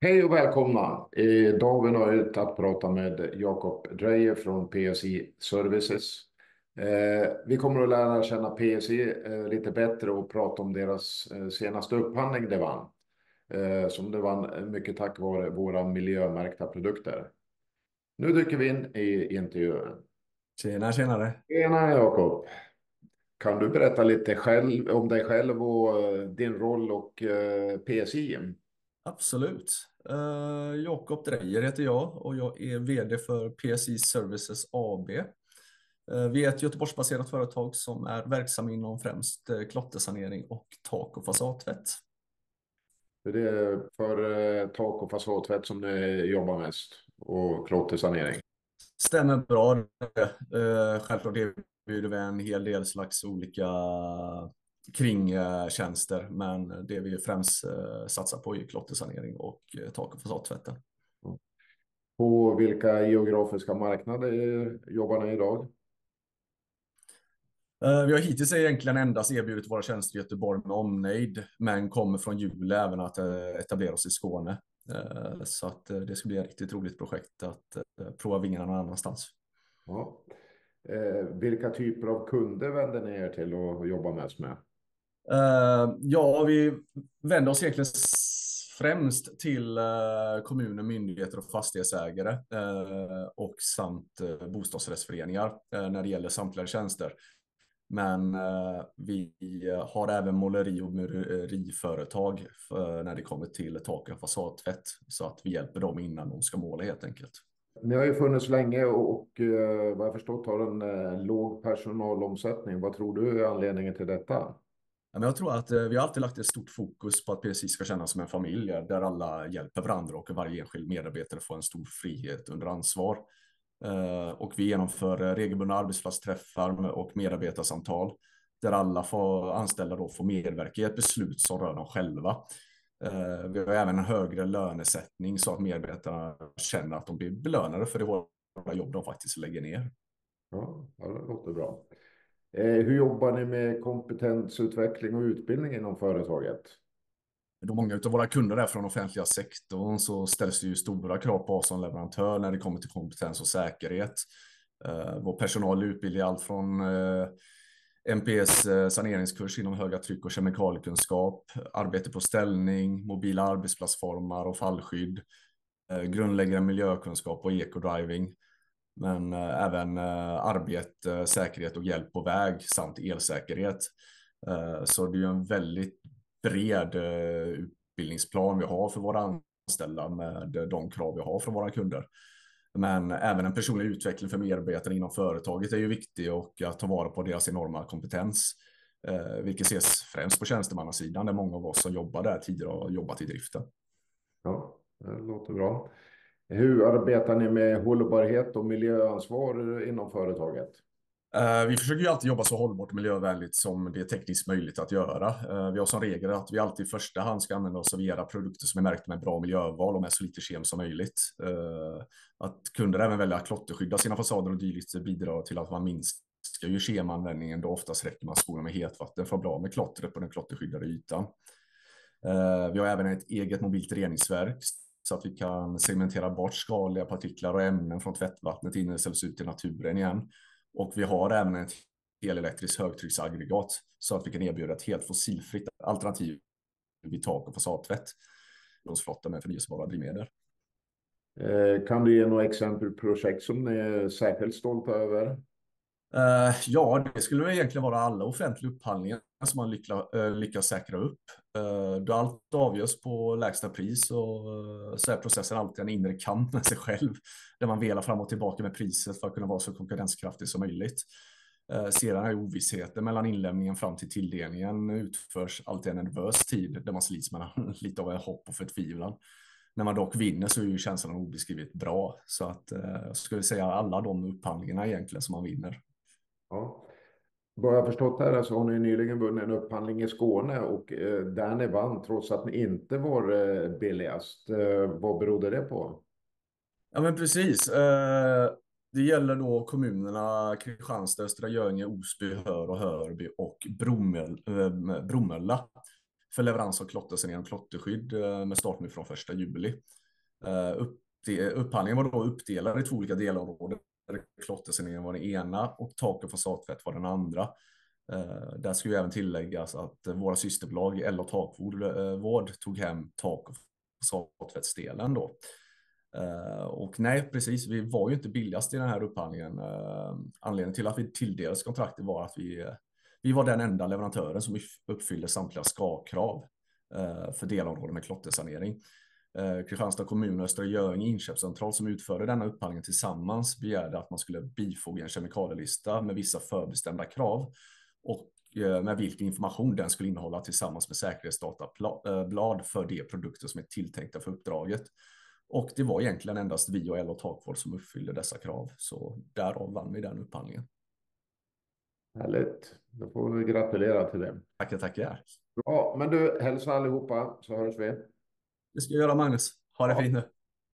Hej och välkomna! Idag har vi nöjet att prata med Jakob Dreyer från PSI Services. Vi kommer att lära känna PSI lite bättre och prata om deras senaste upphandling de vann. Som de vann mycket tack vare våra miljömärkta produkter. Nu dyker vi in i intervjun. Tjena, tjenare. Tjena Jakob! Kan du berätta lite själv om dig själv och din roll och PSI? Absolut. Jakob Dreyer heter jag och jag är vd för PSI Services AB. Vi är ett Göteborgsbaserat företag som är verksam inom främst klottersanering och tak- och fasadtvätt. Det är för tak- och fasadtvätt som ni jobbar mest och klottersanering. Stämmer bra. Självklart erbjuder vi en hel del slags olika kringtjänster, men det vi främst satsar på är klottersanering och tak- och fasadtvätten. På vilka geografiska marknader jobbar ni idag? Vi har hittills egentligen endast erbjudit våra tjänster i Göteborg med omnejd, men kommer från juli även att etablera oss i Skåne. Så att det ska bli ett riktigt roligt projekt att prova vingarna någon annanstans. Ja. Vilka typer av kunder vänder ni er till och jobbar mest med? Ja, vi vänder oss egentligen främst till kommuner, myndigheter och fastighetsägare och samt bostadsrättsföreningar när det gäller samtliga tjänster. Men vi har även måleri- och mureriföretag när det kommer till tak- och fasadtvätt. Så att vi hjälper dem innan de ska måla helt enkelt. Ni har ju funnits länge och vad jag förstått har en låg personalomsättning. Vad tror du är anledningen till detta? Men jag tror att vi har alltid lagt ett stort fokus på att PSI ska kännas som en familj där alla hjälper varandra och varje enskild medarbetare får en stor frihet under ansvar. Och vi genomför regelbundna arbetsplatsträffar och medarbetarsamtal där alla anställda då får medverka i ett beslut som rör dem själva. Vi har även en högre lönesättning så att medarbetarna känner att de blir belönade för det hårda jobb de faktiskt lägger ner. Ja, det låter bra. Hur jobbar ni med kompetensutveckling och utbildning inom företaget? Då många av våra kunder är från offentliga sektorn så ställs det ju stora krav på oss som leverantör när det kommer till kompetens och säkerhet. Vår personal utbildar allt från MPS saneringskurs inom höga tryck och kemikaliekunskap, arbete på ställning, mobila arbetsplatsformar och fallskydd, grundläggande miljökunskap och ekodriving, men även arbete, säkerhet och hjälp på väg samt elsäkerhet. Så det är ju en väldigt bred utbildningsplan vi har för våra anställda med de krav vi har från våra kunder. Men även en personlig utveckling för medarbetare inom företaget är ju viktig och att ta vara på deras enorma kompetens. Vilket ses främst på tjänstemannasidan där många av oss som jobbar där tidigare har jobbat i driften. Ja, det låter bra. Hur arbetar ni med hållbarhet och miljöansvar inom företaget? Vi försöker ju alltid jobba så hållbart och miljövänligt som det är tekniskt möjligt att göra. Vi har som regel att vi alltid i första hand ska använda oss av era produkter som är märkta med bra miljöval och med så lite kem som möjligt. Att kunder även väljer att klotterskydda sina fasader och dylikt bidrar till att man minskar ju kemanvändningen då oftast räcker man skola med hetvatten för att bli av med klottret på den klotterskyddade ytan. Vi har även ett eget mobilt reningsverk så att vi kan segmentera bort skadliga partiklar och ämnen från tvättvattnet innan det ställs ut i naturen igen. Och vi har även ett elelektriskt högtrycksaggregat så att vi kan erbjuda ett helt fossilfritt alternativ vid tak- och fasadtvätt. Flotta med förnyelsebara drivmedel. Kan du ge några exempel på projekt som ni är särskilt stolta över? Ja, det skulle väl egentligen vara alla offentliga upphandlingar som man lyckas säkra upp. Då allt avgörs på lägsta pris och så är processen alltid en inre kamp med sig själv där man velar fram och tillbaka med priset för att kunna vara så konkurrenskraftig som möjligt. Sedan är ovissheten mellan inlämningen fram till tilldelningen utförs alltid en nervös tid där man slits mellan lite av en hopp och förtvivlan. När man dock vinner så är ju känslan obeskrivligt bra. Så att jag skulle säga alla de upphandlingarna egentligen som man vinner. Ja. Vad jag har förstått här så har ni nyligen vunnit en upphandling i Skåne och där ni vann trots att ni inte var billigast. Vad berodde det på? Ja, men precis. Det gäller då kommunerna Kristianstad, Östra Göinge, Osby, Hör och Hörby och Bromölla. för leverans av klottersanering och klotterskydd med start nu från 1 juli. Upphandlingen var då uppdelad i 2 olika delområden. Klottersanering var den ena och tak- och fasadtvätt var den andra. Där ska ju även tilläggas att våra systerbolag El och Takvård tog hem tak- och fasadtvättsdelen då. Och nej, precis, vi var ju inte billigast i den här upphandlingen. Anledningen till att vi tilldelades kontraktet var att vi var den enda leverantören som uppfyllde samtliga ska-krav för delområden med klottersanering. Kristianstad kommun och Östra Göinge inköpscentral som utförde denna upphandling tillsammans begärde att man skulle bifoga en kemikalielista med vissa förbestämda krav och med vilken information den skulle innehålla tillsammans med säkerhetsdatablad för de produkter som är tilltänkta för uppdraget. Och det var egentligen endast vi och El och Takvård som uppfyllde dessa krav. Så därav vann vi den upphandlingen. Härligt. Då får vi gratulera till det. Tackar, tackar. Ja, men du, hälsa allihopa så hörs vi. Det ska jag göra, Magnus. Ha det fint nu.